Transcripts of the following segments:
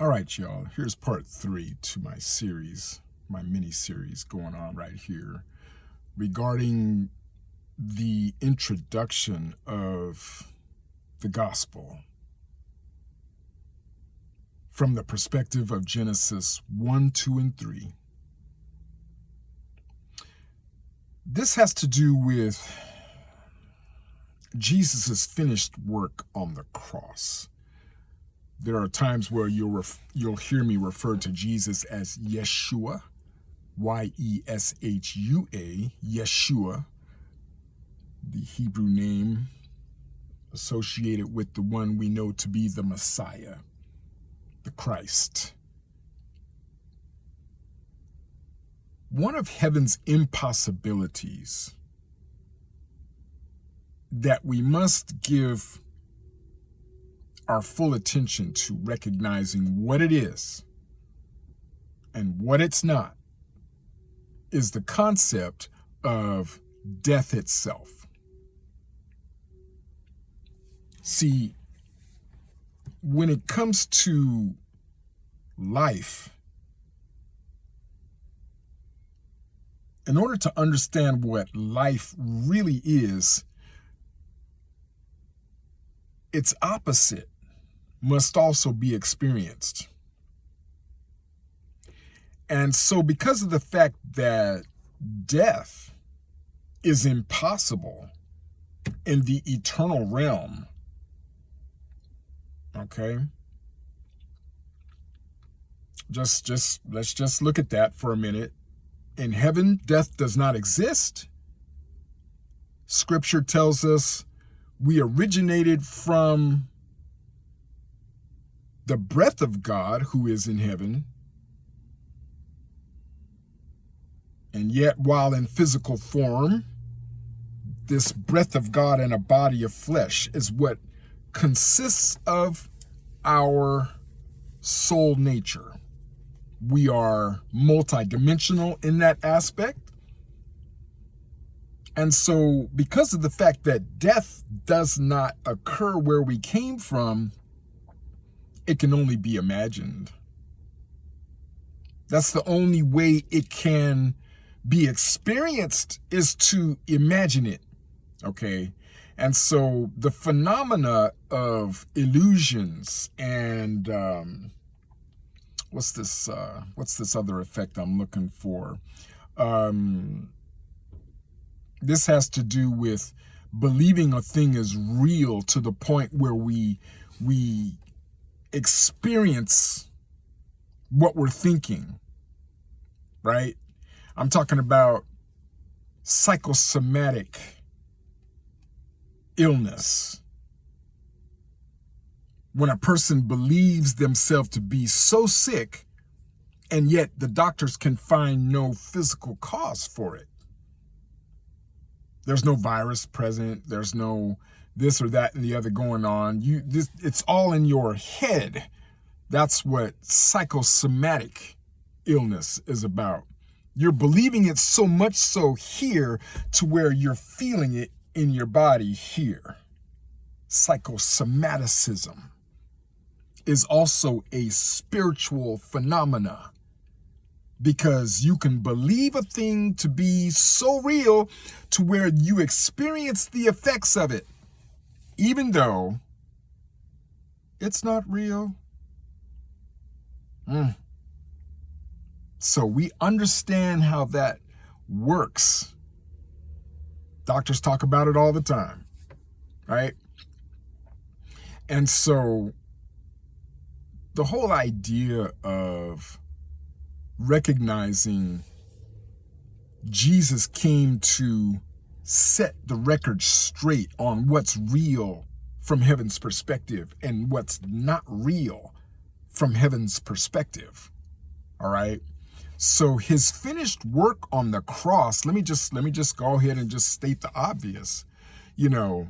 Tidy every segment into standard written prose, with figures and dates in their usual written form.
All right, y'all, here's part 3 to my series, my mini-series going on right here regarding the introduction of the gospel from the perspective of Genesis 1, 2, and 3. This has to do with Jesus' finished work on the cross. There are times where you'll hear me refer to Jesus as Yeshua, Y-E-S-H-U-A, Yeshua, the Hebrew name associated with the one we know to be the Messiah, the Christ. One of heaven's impossibilities that we must give our full attention to recognizing what it is and what it's not is the concept of death itself. See, when it comes to life, in order to understand what life really is, its opposite must also be experienced. And so because of the fact that death is impossible in the eternal realm, okay? Let's just look at that for a minute. In heaven, death does not exist. Scripture tells us we originated from the breath of God who is in heaven. And yet, while in physical form, this breath of God in a body of flesh is what consists of our soul nature. We are multidimensional in that aspect. And so, because of the fact that death does not occur where we came from, it can only be imagined. That's the only way it can be experienced, is to imagine it, okay? And so the phenomena of illusions and what's this other effect I'm looking for? This has to do with believing a thing is real to the point where we experience what we're thinking, right? I'm talking about psychosomatic illness. When a person believes themselves to be so sick, and yet the doctors can find no physical cause for it. There's no virus present. There's no this or that and the other going on. It's all in your head. That's what psychosomatic illness is about. You're believing it so much so here to where you're feeling it in your body here. Psychosomaticism is also a spiritual phenomena, because you can believe a thing to be so real to where you experience the effects of it, even though it's not real. So we understand how that works. Doctors talk about it all the time, right? And so the whole idea of recognizing Jesus came to set the record straight on what's real from heaven's perspective and what's not real from heaven's perspective. All right. So his finished work on the cross, let me just go ahead and just state the obvious. You know,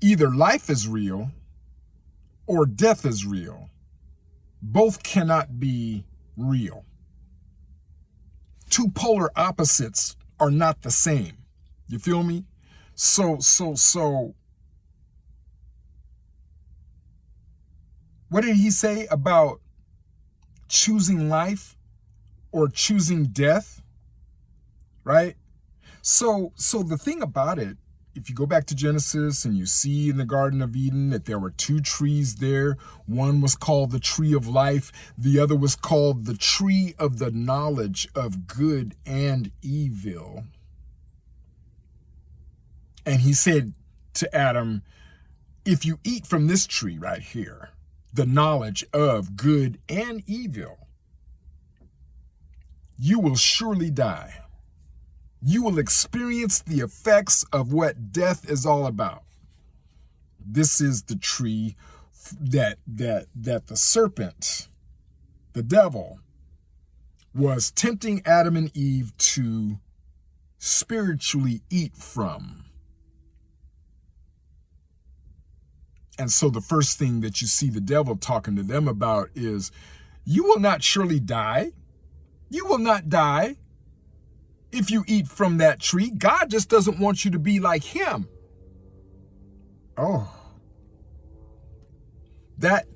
either life is real or death is real. Both cannot be real. Two polar opposites are not the same. You feel me? So What did he say about choosing life or choosing death? Right? So the thing about it, if you go back to Genesis and you see in the Garden of Eden that there were two trees there, one was called the tree of life, the other was called the tree of the knowledge of good and evil. And he said to Adam, if you eat from this tree right here, the knowledge of good and evil, you will surely die. You will experience the effects of what death is all about. This is the tree that the serpent, the devil, was tempting Adam and Eve to spiritually eat from. And so the first thing that you see the devil talking to them about is, you will not surely die. You will not die if you eat from that tree. God just doesn't want you to be like him. Oh, that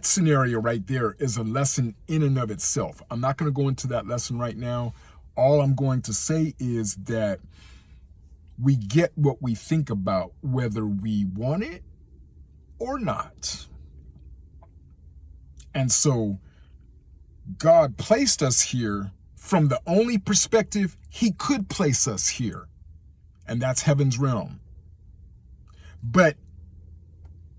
scenario right there is a lesson in and of itself. I'm not going to go into that lesson right now. All I'm going to say is that we get what we think about, whether we want it or not. And so God placed us here from the only perspective he could place us here, and that's heaven's realm. But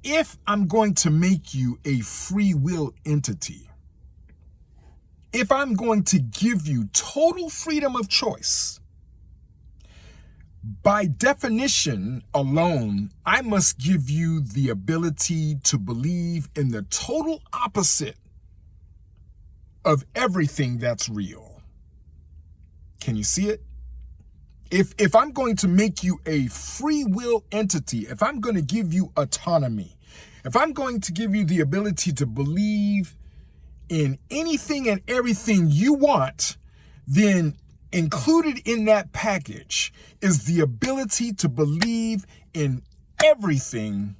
if I'm going to make you a free will entity, if I'm going to give you total freedom of choice, by definition alone, I must give you the ability to believe in the total opposite of everything that's real. Can you see it? If I'm going to make you a free will entity, if I'm going to give you autonomy, if I'm going to give you the ability to believe in anything and everything you want, then included in that package is the ability to believe in everything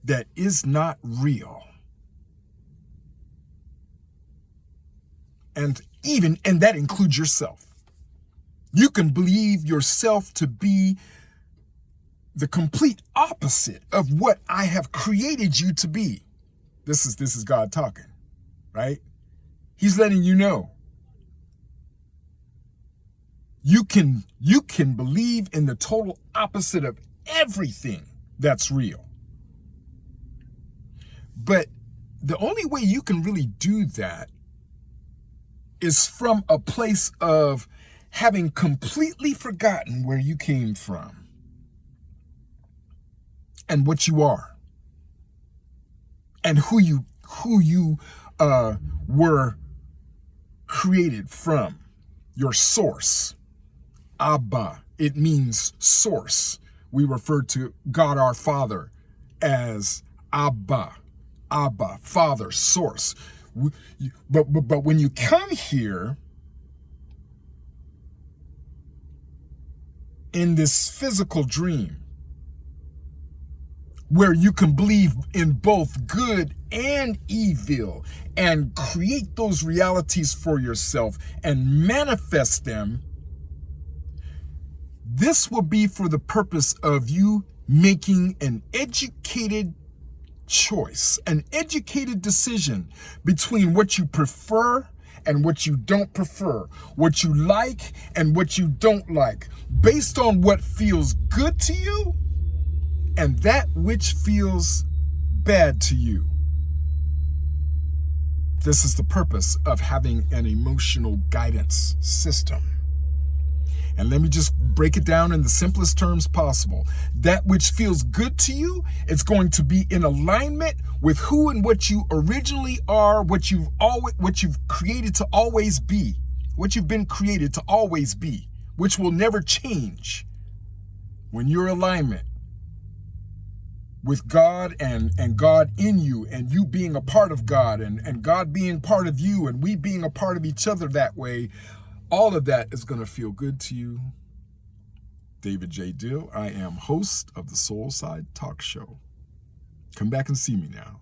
that is not real. And that includes yourself. You can believe yourself to be the complete opposite of what I have created you to be. This is God talking, right? He's letting you know. You can believe in the total opposite of everything that's real. But the only way you can really do that is from a place of having completely forgotten where you came from and what you are and who you were created from, your source. Abba, it means source. We refer to God our Father as Abba, Father, source. But when you come here in this physical dream, where you can believe in both good and evil and create those realities for yourself and manifest them, this will be for the purpose of you making an educated choice, an educated decision between what you prefer and what you don't prefer, what you like and what you don't like, based on what feels good to you and that which feels bad to you. This is the purpose of having an emotional guidance system. And let me just break it down in the simplest terms possible. That which feels good to you, it's going to be in alignment with who and what you originally are, what you've created to always be, what you've been created to always be, which will never change. When you're in alignment with God and God in you, and you being a part of God and God being part of you, and we being a part of each other that way, all of that is going to feel good to you. David J. Dill, I am host of the Soul Side Talk Show. Come back and see me now.